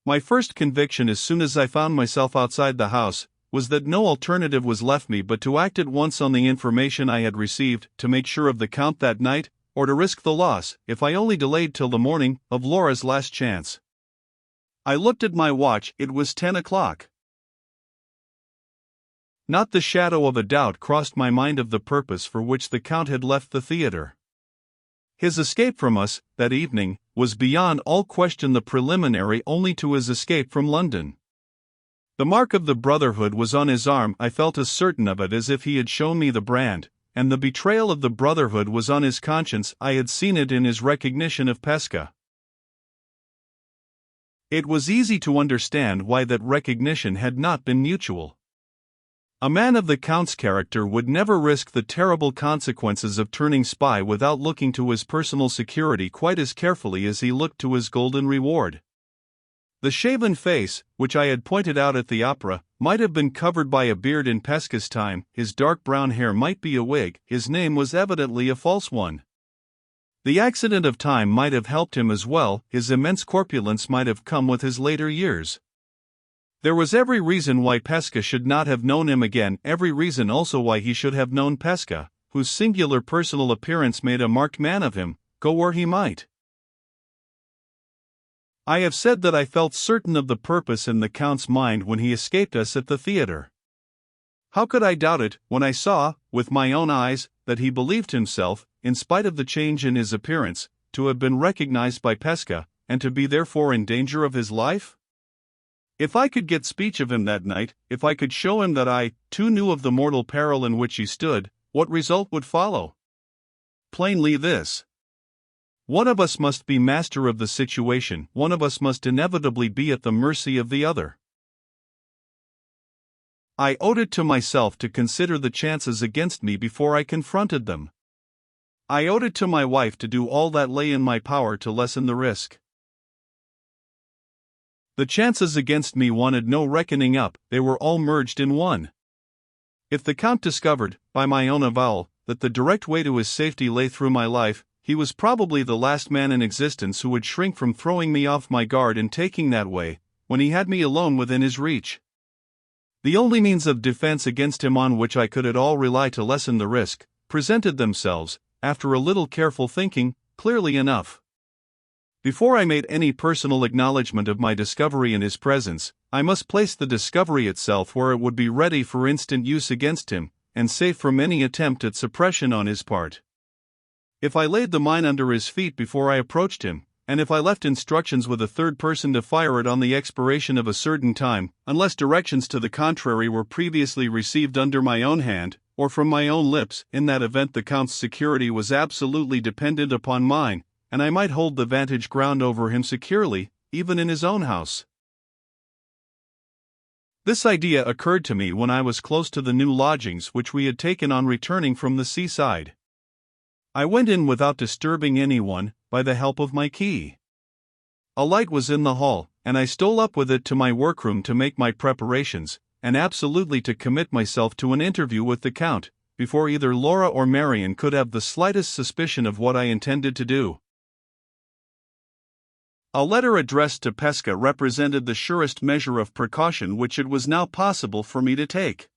My first conviction as soon as I found myself outside the house was that no alternative was left me but to act at once on the information I had received to make sure of the Count that night, or to risk the loss, if I only delayed till the morning, of Laura's last chance. I looked at my watch. It was 10 o'clock. Not the shadow of a doubt crossed my mind of the purpose for which the Count had left the theatre. His escape from us, that evening, was beyond all question the preliminary only to his escape from London. The mark of the Brotherhood was on his arm. I felt as certain of it as if he had shown me the brand, and the betrayal of the Brotherhood was on his conscience. I had seen it in his recognition of Pesca. It was easy to understand why that recognition had not been mutual. A man of the Count's character would never risk the terrible consequences of turning spy without looking to his personal security quite as carefully as he looked to his golden reward. The shaven face, which I had pointed out at the opera, might have been covered by a beard in Pesca's time, his dark brown hair might be a wig, his name was evidently a false one. The accident of time might have helped him as well, his immense corpulence might have come with his later years. There was every reason why Pesca should not have known him again, every reason also why he should have known Pesca, whose singular personal appearance made a marked man of him, go where he might. I have said that I felt certain of the purpose in the Count's mind when he escaped us at the theatre. How could I doubt it, when I saw, with my own eyes, that he believed himself, in spite of the change in his appearance, to have been recognized by Pesca, and to be therefore in danger of his life? If I could get speech of him that night, if I could show him that I, too, knew of the mortal peril in which he stood, what result would follow? Plainly this. One of us must be master of the situation, one of us must inevitably be at the mercy of the other. I owed it to myself to consider the chances against me before I confronted them. I owed it to my wife to do all that lay in my power to lessen the risk. The chances against me wanted no reckoning up, they were all merged in one. If the Count discovered, by my own avowal, that the direct way to his safety lay through my life, he was probably the last man in existence who would shrink from throwing me off my guard and taking that way, when he had me alone within his reach. The only means of defense against him on which I could at all rely to lessen the risk, presented themselves, after a little careful thinking, clearly enough. Before I made any personal acknowledgment of my discovery in his presence, I must place the discovery itself where it would be ready for instant use against him, and safe from any attempt at suppression on his part. If I laid the mine under his feet before I approached him, and if I left instructions with a third person to fire it on the expiration of a certain time, unless directions to the contrary were previously received under my own hand, or from my own lips, in that event the Count's security was absolutely dependent upon mine, and I might hold the vantage ground over him securely, even in his own house. This idea occurred to me when I was close to the new lodgings which we had taken on returning from the seaside. I went in without disturbing anyone, by the help of my key. A light was in the hall, and I stole up with it to my workroom to make my preparations, and absolutely to commit myself to an interview with the Count, before either Laura or Marion could have the slightest suspicion of what I intended to do. A letter addressed to Pesca represented the surest measure of precaution which it was now possible for me to take.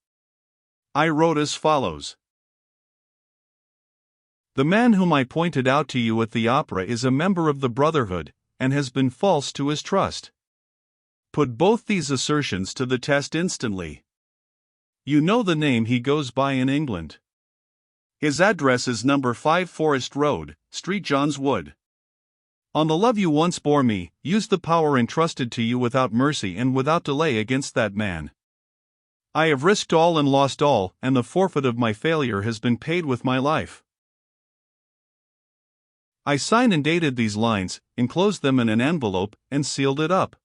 I wrote as follows. The man whom I pointed out to you at the opera is a member of the Brotherhood, and has been false to his trust. Put both these assertions to the test instantly. You know the name he goes by in England. His address is No. 5 Forest Road, Street John's Wood. On the love you once bore me, use the power entrusted to you without mercy and without delay against that man. I have risked all and lost all, and the forfeit of my failure has been paid with my life. I signed and dated these lines, enclosed them in an envelope, and sealed it up.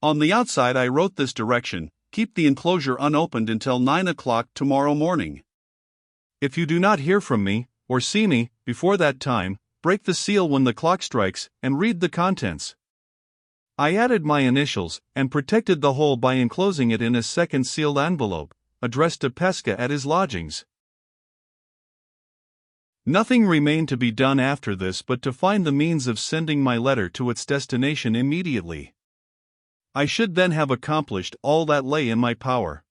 On the outside I wrote this direction: keep the enclosure unopened until 9 o'clock tomorrow morning. If you do not hear from me, or see me, before that time, break the seal when the clock strikes, and read the contents. I added my initials, and protected the whole by enclosing it in a second sealed envelope, addressed to Pesca at his lodgings. Nothing remained to be done after this but to find the means of sending my letter to its destination immediately. I should then have accomplished all that lay in my power.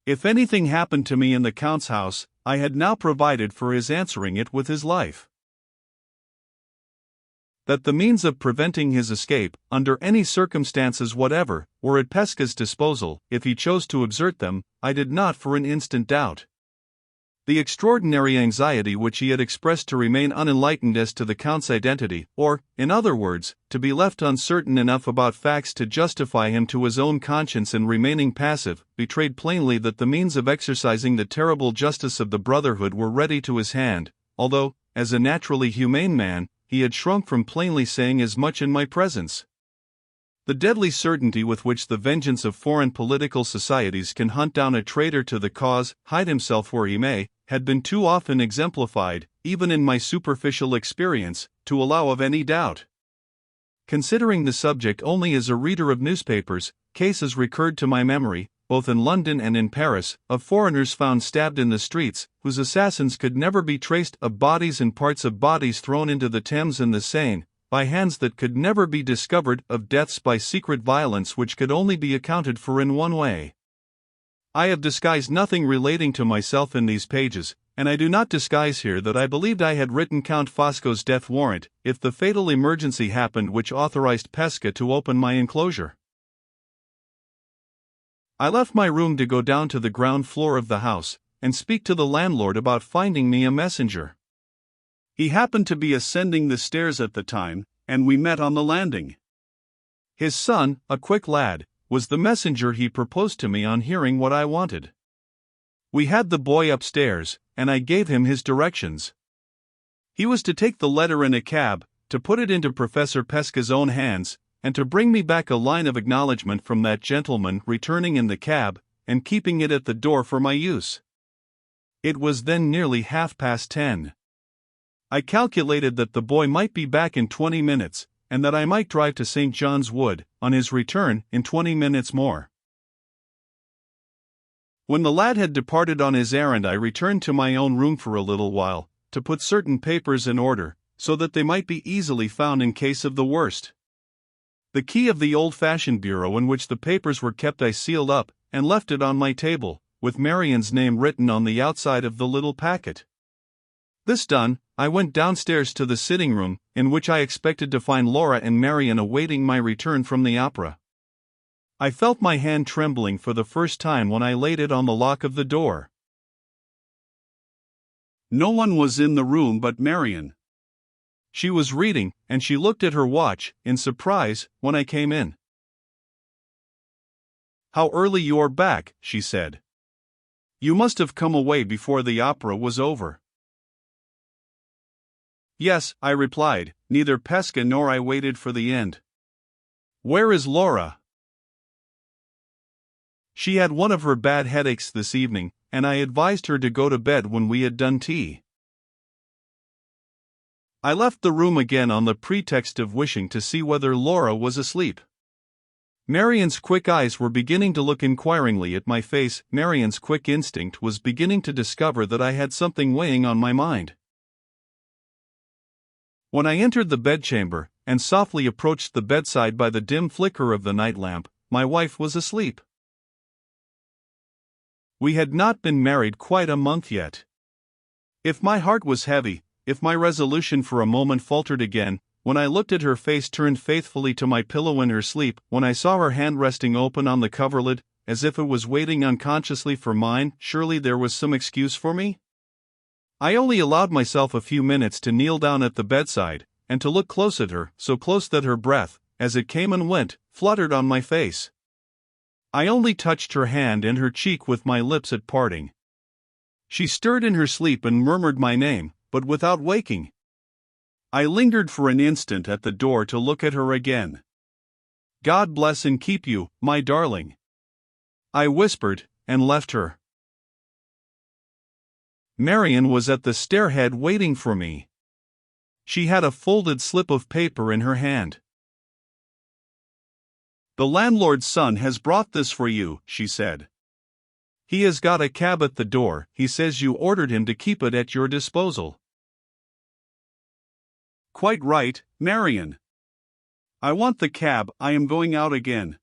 If anything happened to me in the Count's house, I had now provided for his answering it with his life. That the means of preventing his escape, under any circumstances whatever, were at Pesca's disposal, if he chose to exert them, I did not for an instant doubt. The extraordinary anxiety which he had expressed to remain unenlightened as to the Count's identity, or, in other words, to be left uncertain enough about facts to justify him to his own conscience in remaining passive, betrayed plainly that the means of exercising the terrible justice of the Brotherhood were ready to his hand, although, as a naturally humane man, he had shrunk from plainly saying as much in my presence. The deadly certainty with which the vengeance of foreign political societies can hunt down a traitor to the cause, hide himself where he may, had been too often exemplified, even in my superficial experience, to allow of any doubt. Considering the subject only as a reader of newspapers, cases recurred to my memory, both in London and in Paris, of foreigners found stabbed in the streets, whose assassins could never be traced, of bodies and parts of bodies thrown into the Thames and the Seine, by hands that could never be discovered, of deaths by secret violence which could only be accounted for in one way. I have disguised nothing relating to myself in these pages, and I do not disguise here that I believed I had written Count Fosco's death warrant, if the fatal emergency happened which authorized Pesca to open my enclosure. I left my room to go down to the ground floor of the house, and speak to the landlord about finding me a messenger. He happened to be ascending the stairs at the time, and we met on the landing. His son, a quick lad, was the messenger he proposed to me on hearing what I wanted. We had the boy upstairs, and I gave him his directions. He was to take the letter in a cab, to put it into Professor Pesca's own hands, and to bring me back a line of acknowledgment from that gentleman, returning in the cab, and keeping it at the door for my use. It was then nearly 10:30. I calculated that the boy might be back in 20 minutes, and that I might drive to St. John's Wood, on his return, in 20 minutes more. When the lad had departed on his errand, I returned to my own room for a little while, to put certain papers in order, so that they might be easily found in case of the worst. The key of the old-fashioned bureau in which the papers were kept I sealed up, and left it on my table, with Marian's name written on the outside of the little packet. This done, I went downstairs to the sitting-room, in which I expected to find Laura and Marian awaiting my return from the opera. I felt my hand trembling for the first time when I laid it on the lock of the door. No one was in the room but Marian. She was reading, and she looked at her watch, in surprise, when I came in. "How early you are back," she said. "You must have come away before the opera was over." "Yes," I replied, "neither Pesca nor I waited for the end." "Where is Laura?" "She had one of her bad headaches this evening, and I advised her to go to bed when we had done tea." I left the room again on the pretext of wishing to see whether Laura was asleep. Marian's quick eyes were beginning to look inquiringly at my face. Marian's quick instinct was beginning to discover that I had something weighing on my mind. When I entered the bedchamber, and softly approached the bedside by the dim flicker of the night lamp, my wife was asleep. We had not been married quite a month yet. If my heart was heavy, if my resolution for a moment faltered again, when I looked at her face turned faithfully to my pillow in her sleep, when I saw her hand resting open on the coverlid, as if it was waiting unconsciously for mine, surely there was some excuse for me? I only allowed myself a few minutes to kneel down at the bedside, and to look close at her, so close that her breath, as it came and went, fluttered on my face. I only touched her hand and her cheek with my lips at parting. She stirred in her sleep and murmured my name, but without waking. I lingered for an instant at the door to look at her again. "God bless and keep you, my darling," I whispered, and left her. Marian was at the stairhead waiting for me. She had a folded slip of paper in her hand. "The landlord's son has brought this for you," she said. "He has got a cab at the door. He says you ordered him to keep it at your disposal." "Quite right, Marian. I want the cab, I am going out again.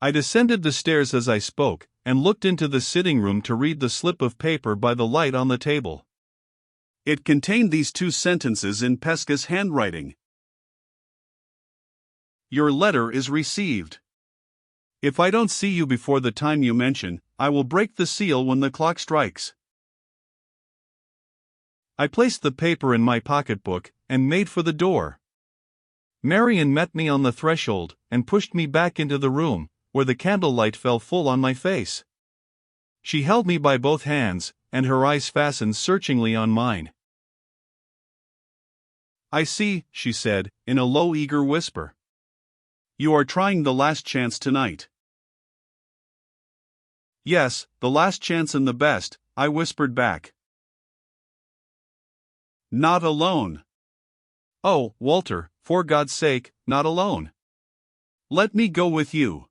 I descended the stairs as I spoke, and looked into the sitting room to read the slip of paper by the light on the table. It contained these two sentences in Pesca's handwriting. Your letter is received. If I don't see you before the time you mention, I will break the seal when the clock strikes. I placed the paper in my pocketbook, and made for the door. Marian met me on the threshold, and pushed me back into the room, where the candlelight fell full on my face. She held me by both hands, and her eyes fastened searchingly on mine. I see, she said, in a low, eager whisper. You are trying the last chance tonight. Yes, the last chance and the best, I whispered back. Not alone. Oh, Walter, for God's sake, not alone. Let me go with you.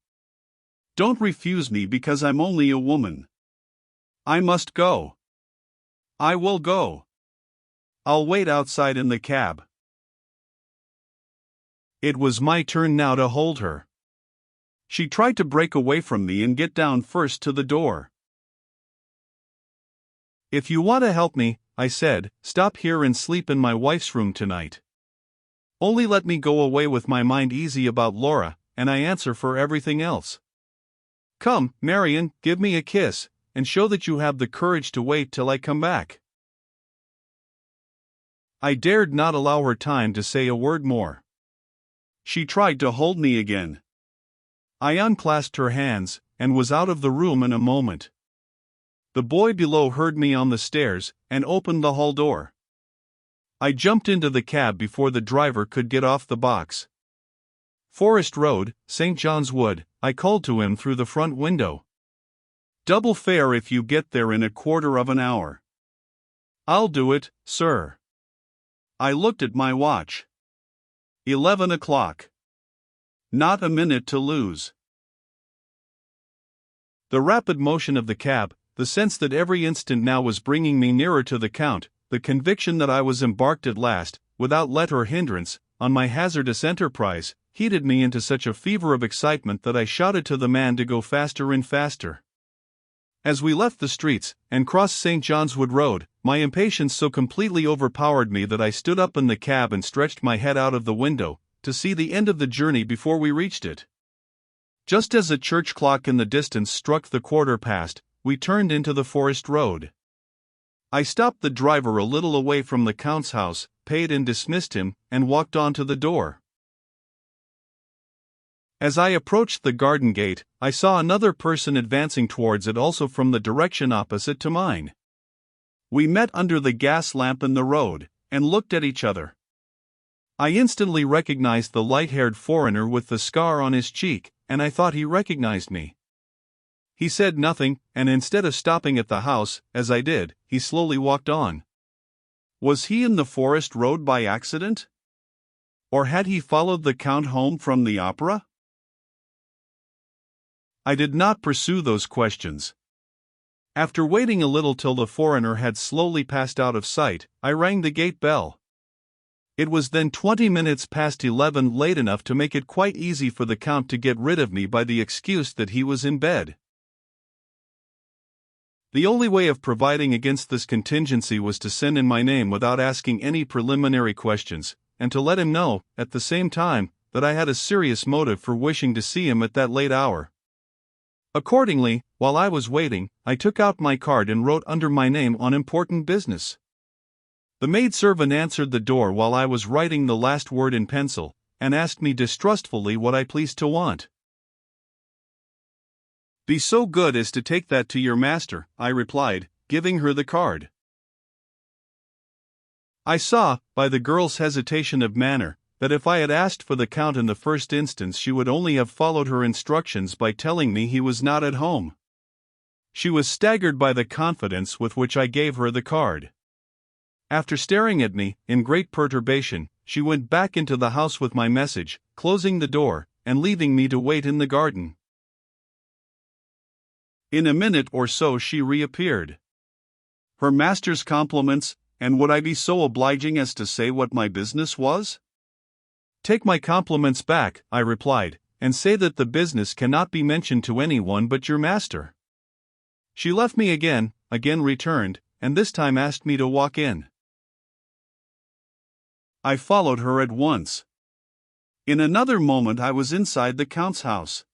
Don't refuse me because I'm only a woman. I must go. I will go. I'll wait outside in the cab. It was my turn now to hold her. She tried to break away from me and get down first to the door. If you want to help me, I said, stop here and sleep in my wife's room tonight. Only let me go away with my mind easy about Laura, and I answer for everything else. Come, Marian, give me a kiss, and show that you have the courage to wait till I come back. I dared not allow her time to say a word more. She tried to hold me again. I unclasped her hands, and was out of the room in a moment. The boy below heard me on the stairs, and opened the hall door. I jumped into the cab before the driver could get off the box. Forest Road, St. John's Wood, I called to him through the front window. Double fare if you get there in a quarter of an hour. I'll do it, sir. I looked at my watch. 11 o'clock. Not a minute to lose. The rapid motion of the cab, the sense that every instant now was bringing me nearer to the Count, the conviction that I was embarked at last, without let or hindrance, on my hazardous enterprise, heated me into such a fever of excitement that I shouted to the man to go faster and faster. As we left the streets, and crossed St. John's Wood Road, my impatience so completely overpowered me that I stood up in the cab and stretched my head out of the window, to see the end of the journey before we reached it. Just as a church clock in the distance struck the quarter past, we turned into the Forest Road. I stopped the driver a little away from the Count's house, paid and dismissed him, and walked on to the door. As I approached the garden gate, I saw another person advancing towards it also from the direction opposite to mine. We met under the gas lamp in the road, and looked at each other. I instantly recognized the light-haired foreigner with the scar on his cheek, and I thought he recognized me. He said nothing, and instead of stopping at the house, as I did, he slowly walked on. Was he in the Forest Road by accident? Or had he followed the Count home from the opera? I did not pursue those questions. After waiting a little till the foreigner had slowly passed out of sight, I rang the gate bell. It was then 20 minutes past 11, late enough to make it quite easy for the Count to get rid of me by the excuse that he was in bed. The only way of providing against this contingency was to send in my name without asking any preliminary questions, and to let him know, at the same time, that I had a serious motive for wishing to see him at that late hour. Accordingly, while I was waiting, I took out my card and wrote under my name on important business. The maidservant answered the door while I was writing the last word in pencil, and asked me distrustfully what I pleased to want. Be so good as to take that to your master, I replied, giving her the card. I saw, by the girl's hesitation of manner, that if I had asked for the Count in the first instance she would only have followed her instructions by telling me he was not at home. She was staggered by the confidence with which I gave her the card. After staring at me, in great perturbation, she went back into the house with my message, closing the door, and leaving me to wait in the garden. In a minute or so she reappeared. Her master's compliments, and would I be so obliging as to say what my business was? Take my compliments back, I replied, and say that the business cannot be mentioned to anyone but your master. She left me again returned, and this time asked me to walk in. I followed her at once. In another moment I was inside the Count's house.